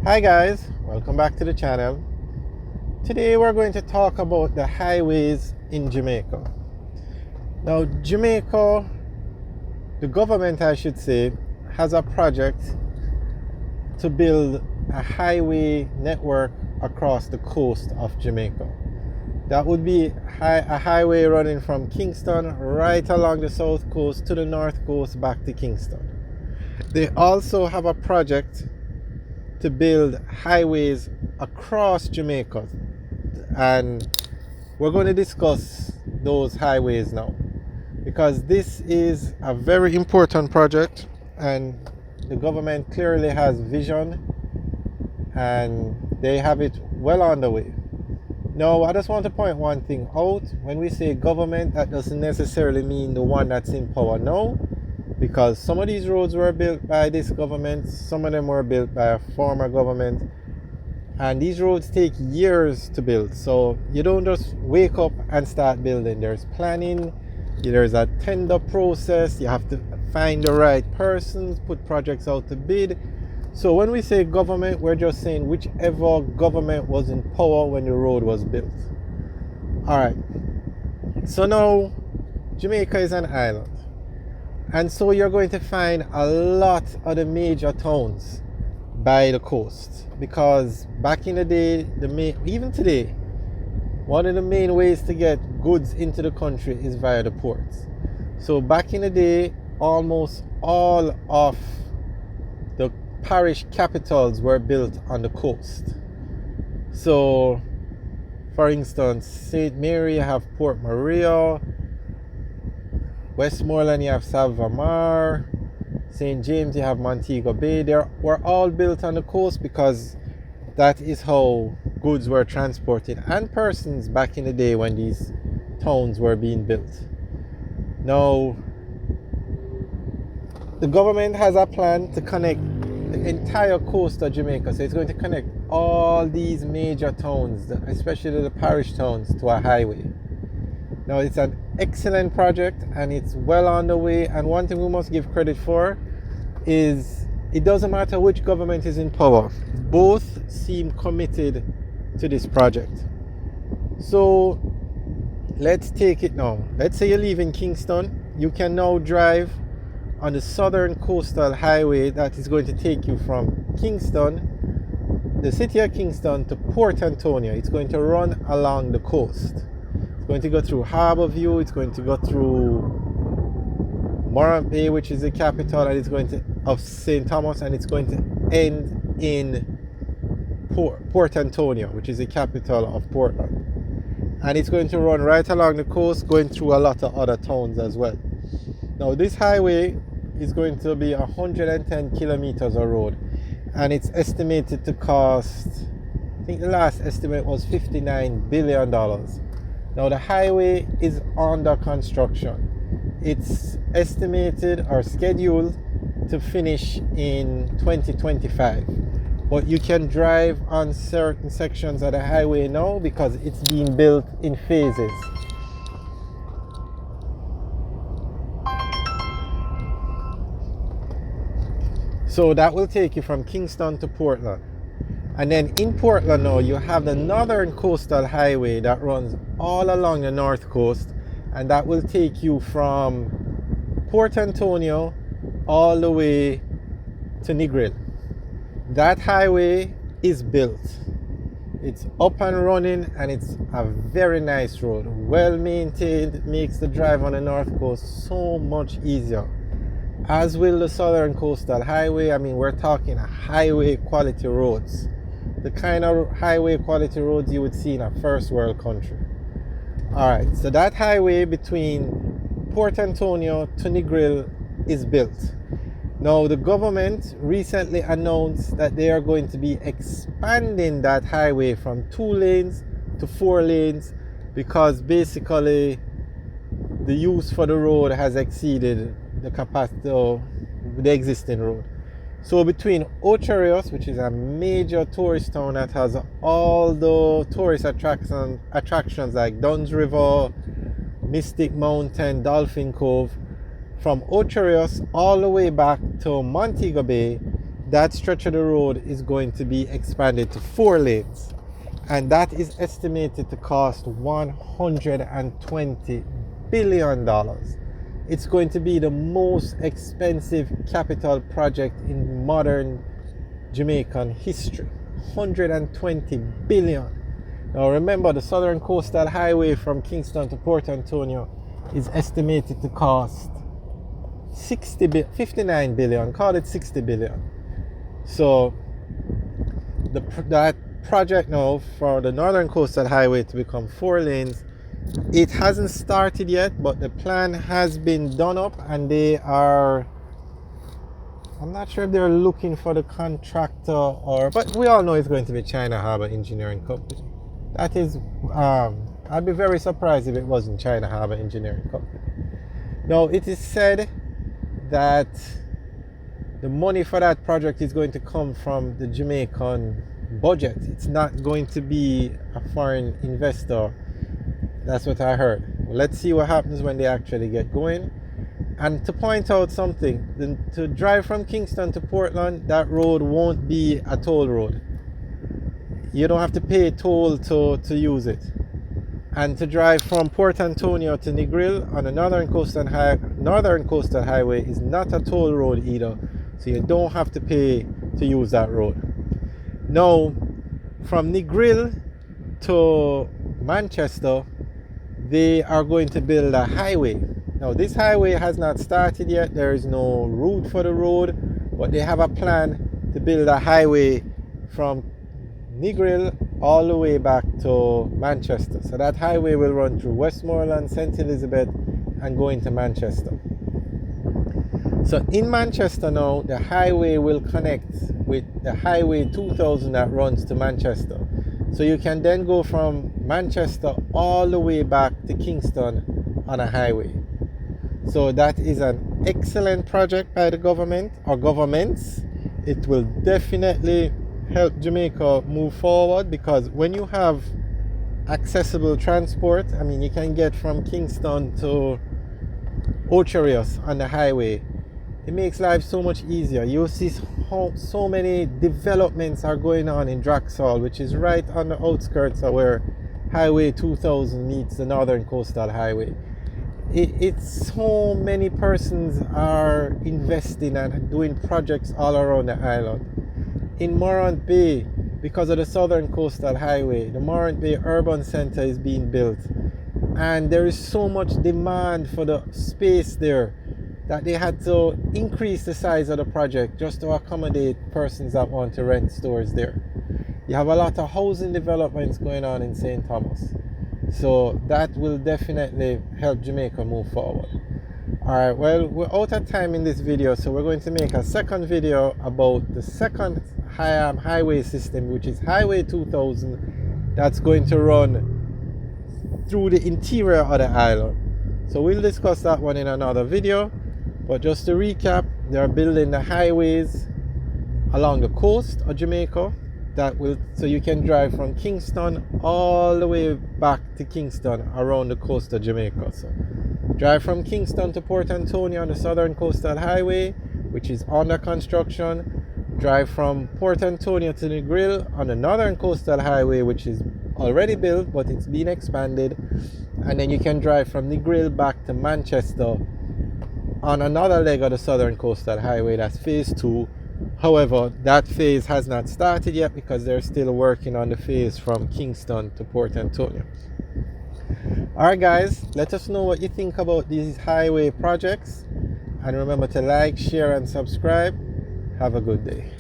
Hi guys, welcome back to the channel. Today we're going to talk about the highways in Jamaica. Now Jamaica, the government I should say, has a project to build a highway network across the coast of Jamaica. That would be a highway running from Kingston right along the south coast to the north coast back to Kingston. They also have a project to build highways across Jamaica, and we're going to discuss those highways now because this is a very important project and the government clearly has vision and they have it well underway. Now I just want to point one thing out. When we say government, that doesn't necessarily mean the one that's in power now, because some of these roads were built by this government, some of them were built by a former government, and these roads take years to build. So you don't just wake up and start building. There's planning, there's a tender process, you have to find the right persons, put projects out to bid. So when we say government, we're just saying whichever government was in power when the road was built. Alright, so now Jamaica is an island. And so you're going to find a lot of the major towns by the coast, because back in the day, even today, one of the main ways to get goods into the country is via the ports. So back in the day, almost all of the parish capitals were built on the coast. So, for instance, St. Mary, you have Port Maria. Westmoreland, you have Salvamar. St. James, you have Montego Bay. They were all built on the coast because that is how goods were transported and persons back in the day when these towns were being built. Now, the government has a plan to connect the entire coast of Jamaica. So it's going to connect all these major towns, especially the parish towns, to a highway. Now, it's an excellent project and it's well on the way. And one thing we must give credit for is it doesn't matter which government is in power, both seem committed to this project. So let's take it now. Let's say you live in Kingston. You can now drive on the southern coastal highway that is going to take you from Kingston, the city of Kingston, to Port Antonio. It's going to run along the coast. Going to go through Harborview, it's going to go through Morant Bay, which is the capital, and it's going to of St. Thomas, and it's going to end in Port Antonio, which is the capital of Portland. And it's going to run right along the coast, going through a lot of other towns as well. Now this highway is going to be 110 kilometers of road, and it's estimated to cost, I think the last estimate was $59 billion. Now the highway is under construction. It's estimated or scheduled to finish in 2025. But you can drive on certain sections of the highway now because it's being built in phases. So that will take you from Kingston to Portland. And then in Portland now, you have the northern coastal highway that runs all along the north coast, and that will take you from Port Antonio all the way to Negril. That highway is built. It's up and running, and it's a very nice road, well maintained. It makes the drive on the north coast so much easier, as will the southern coastal highway. I mean, we're talking highway quality roads, the kind of highway quality roads you would see in a first world country. Alright, so that highway between Port Antonio to Negril is built. Now the government recently announced that they are going to be expanding that highway from 2 lanes to 4 lanes because basically the use for the road has exceeded the capacity of the existing road. So between Ocho Rios, which is a major tourist town that has all the tourist attractions like Duns River, Mystic Mountain, Dolphin Cove, from Ocho Rios all the way back to Montego Bay, that stretch of the road is going to be expanded to 4 lanes, and that is estimated to cost $120 billion. It's going to be the most expensive capital project in modern Jamaican history. 120 billion. Now remember, the Southern Coastal Highway from Kingston to Port Antonio is estimated to cost 59 billion, call it 60 billion. So that project now for the Northern Coastal Highway to become 4 lanes, it hasn't started yet, but the plan has been done up, and I'm not sure if they're looking for the contractor but we all know it's going to be China Harbour Engineering Company. That is, I'd be very surprised if it wasn't China Harbour Engineering Company. Now, it is said that the money for that project is going to come from the Jamaican budget. It's not going to be a foreign investor. That's what I heard. Well, let's see what happens when they actually get going. And to point out something, to drive from Kingston to Portland, that road won't be a toll road. You don't have to pay toll to use it. And to drive from Port Antonio to Negril on the Northern Coastal Highway is not a toll road either. So you don't have to pay to use that road. Now, from Negril to Manchester, they are going to build a highway. Now, this highway has not started yet. There is no route for the road, but they have a plan to build a highway from Negril all the way back to Manchester. So that highway will run through Westmoreland, St. Elizabeth, and go into Manchester. So in Manchester now, the highway will connect with the Highway 2000 that runs to Manchester. So you can then go from Manchester all the way back to Kingston on a highway. So that is an excellent project by the government or governments. It will definitely help Jamaica move forward, because when you have accessible transport, I mean, you can get from Kingston to Ocho Rios on the highway. It makes life so much easier. You see how so many developments are going on in Draxall, which is right on the outskirts of where Highway 2000 meets the Northern Coastal Highway. It's so many persons are investing and doing projects all around the island. In Morant Bay, because of the Southern Coastal Highway, the Morant Bay Urban Center is being built, and there is so much demand for the space there that they had to increase the size of the project just to accommodate persons that want to rent stores there. You have a lot of housing developments going on in St. Thomas. So that will definitely help Jamaica move forward. Alright, well, we're out of time in this video, so we're going to make a second video about the second highway system, which is Highway 2000, that's going to run through the interior of the island. So we'll discuss that one in another video. But just to recap, they are building the highways along the coast of Jamaica so you can drive from Kingston all the way back to Kingston around the coast of Jamaica. So drive from Kingston to Port Antonio on the Southern Coastal Highway, which is under construction. Drive from Port Antonio to Negril on the Northern Coastal Highway, which is already built, but it's been expanded. And then you can drive from Negril back to Manchester on another leg of the Southern Coastal Highway. That's phase 2. However, that phase has not started yet because they're still working on the phase from Kingston to Port Antonio. Alright guys, let us know what you think about these highway projects, and remember to like, share and subscribe. Have a good day.